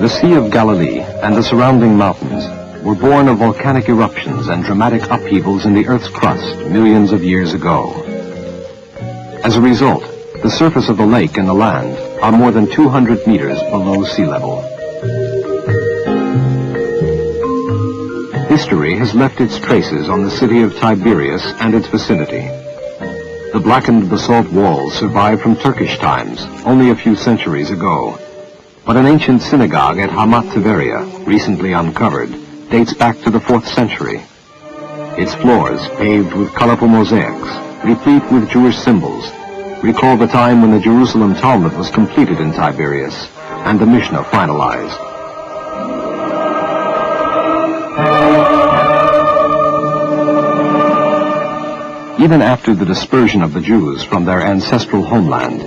The Sea of Galilee and the surrounding mountains were born of volcanic eruptions and dramatic upheavals in the Earth's crust millions of years ago. As a result, the surface of the lake and the land are more than 200 meters below sea level. History has left its traces on the city of Tiberias and its vicinity. The blackened basalt walls survived from Turkish times only a few centuries ago. But an ancient synagogue at Tiberias, recently uncovered, dates back to the 4th century. Its floors, paved with colorful mosaics, replete with Jewish symbols, recall the time when the Jerusalem Talmud was completed in Tiberias and the Mishnah finalized. Even after the dispersion of the Jews from their ancestral homeland,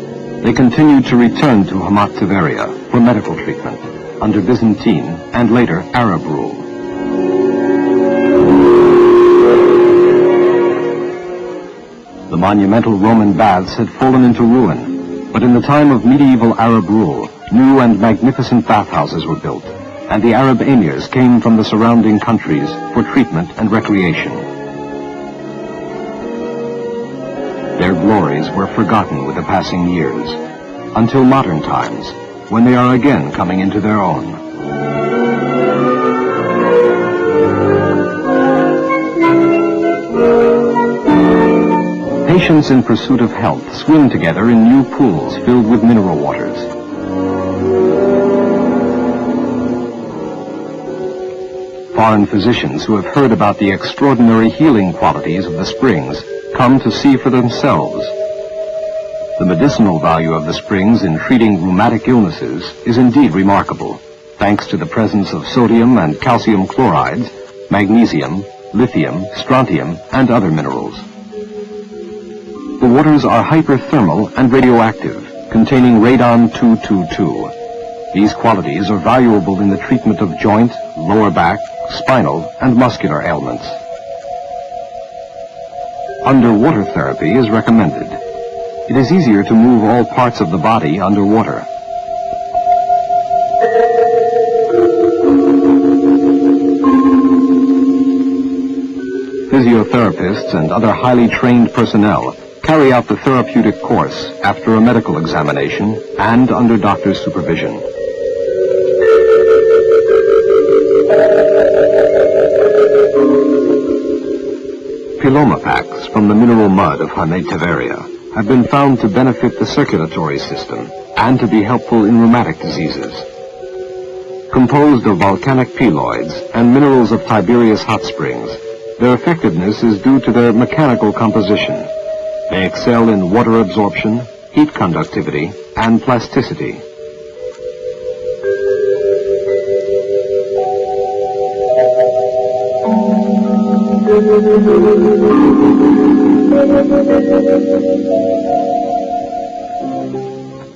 they continued to return to Tiberias for medical treatment under Byzantine and later Arab rule. The monumental Roman baths had fallen into ruin, but in the time of medieval Arab rule, new and magnificent bathhouses were built, and the Arab emirs came from the surrounding countries for treatment and recreation. Their glories were forgotten with the passing years, until modern times, when they are again coming into their own. Patients in pursuit of health swim together in new pools filled with mineral waters. Foreign physicians who have heard about the extraordinary healing qualities of the springs come to see for themselves. The medicinal value of the springs in treating rheumatic illnesses is indeed remarkable, thanks to the presence of sodium and calcium chlorides, magnesium, lithium, strontium, and other minerals. The waters are hyperthermal and radioactive, containing radon-222. These qualities are valuable in the treatment of joint, lower back, spinal, and muscular ailments. Underwater therapy is recommended. It is easier to move all parts of the body underwater. Physiotherapists and other highly trained personnel carry out the therapeutic course after a medical examination and under doctor's supervision. Piloma packs from the mineral mud of Tiberias have been found to benefit the circulatory system and to be helpful in rheumatic diseases. Composed of volcanic peloids and minerals of Tiberias Hot Springs, their effectiveness is due to their mechanical composition. They excel in water absorption, heat conductivity, and plasticity.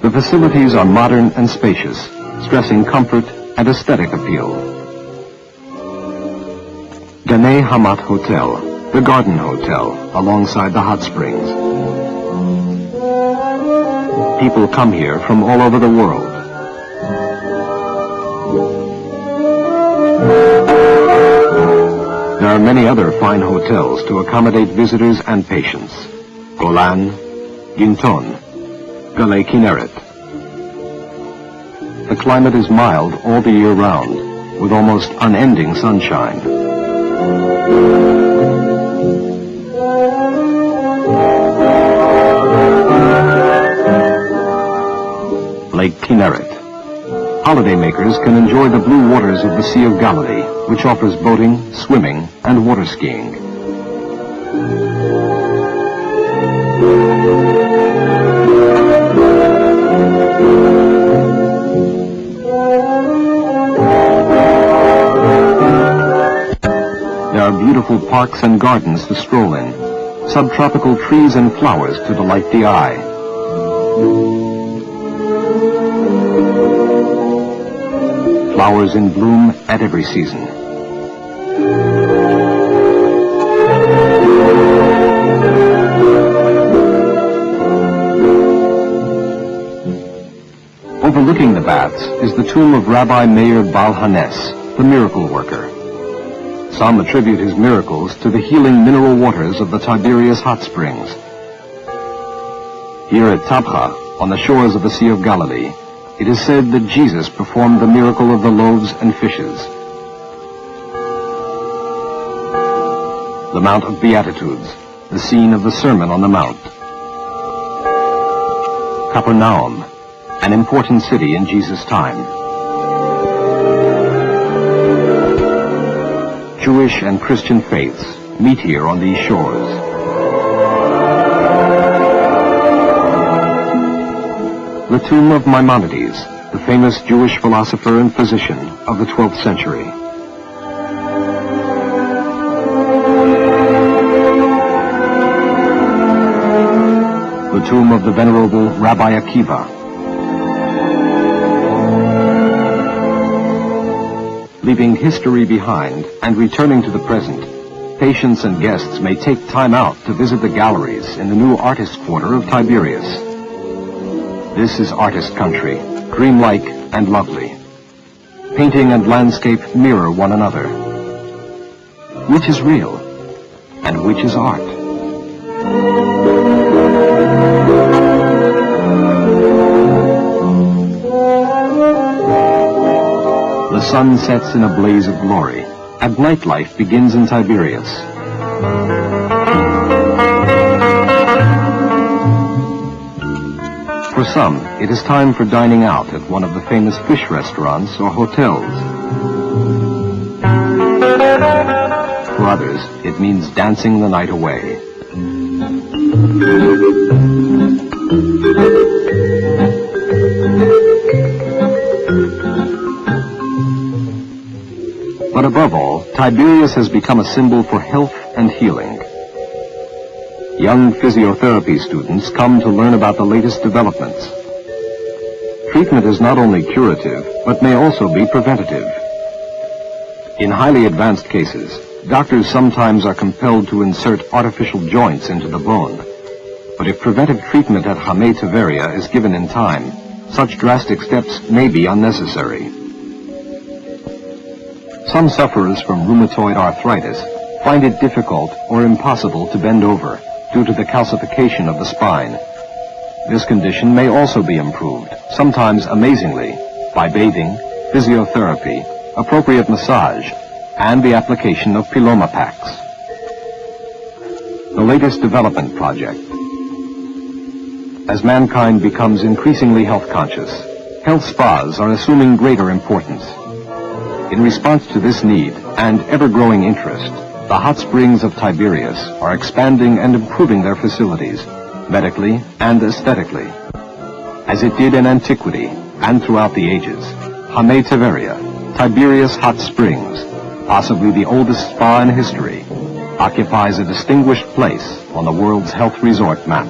The facilities are modern and spacious, stressing comfort and aesthetic appeal. Ganei Hamat Hotel, the Garden Hotel, alongside the hot springs. People come here from all over the world. There are many other fine hotels to accommodate visitors and patients. Golan, Ginton, Galei Kinneret. The climate is mild all the year round, with almost unending sunshine. Lake Kinneret. Holidaymakers can enjoy the blue waters of the Sea of Galilee, which offers boating, swimming, and water skiing. There are beautiful parks and gardens to stroll in, subtropical trees and flowers to delight the eye. flowers in bloom at every season. Overlooking the baths is the tomb of Rabbi Meir Baal Hanes, the miracle worker. Some attribute his miracles to the healing mineral waters of the Tiberias Hot Springs. Here at Tabcha, on the shores of the Sea of Galilee, it is said that Jesus performed the miracle of the loaves and fishes. The Mount of Beatitudes, the scene of the Sermon on the Mount. Capernaum, an important city in Jesus' time. Jewish and Christian faiths meet here on these shores. The tomb of Maimonides, the famous Jewish philosopher and physician of the 12th century. The tomb of the venerable Rabbi Akiva. Leaving history behind and returning to the present, patients and guests may take time out to visit the galleries in the new artist quarter of Tiberias. This is artist country, dreamlike and lovely. Painting and landscape mirror one another. Which is real and which is art? The sun sets in a blaze of glory, and nightlife begins in Tiberias. For some, it is time for dining out at one of the famous fish restaurants or hotels. For others, it means dancing the night away. But above all, Tiberias has become a symbol for health and healing. Young physiotherapy students come to learn about the latest developments. Treatment is not only curative, but may also be preventative. In highly advanced cases, doctors sometimes are compelled to insert artificial joints into the bone. But if preventive treatment at Tiberias is given in time, such drastic steps may be unnecessary. Some sufferers from rheumatoid arthritis find it difficult or impossible to bend over due to the calcification of the spine. This condition may also be improved, sometimes amazingly, by bathing, physiotherapy, appropriate massage, and the application of piloma packs. The latest development project. As mankind becomes increasingly health conscious, health spas are assuming greater importance. In response to this need and ever-growing interest, the hot springs of Tiberias are expanding and improving their facilities, medically and aesthetically. As it did in antiquity and throughout the ages, Tiberias Hot Springs, possibly the oldest spa in history, occupies a distinguished place on the world's health resort map.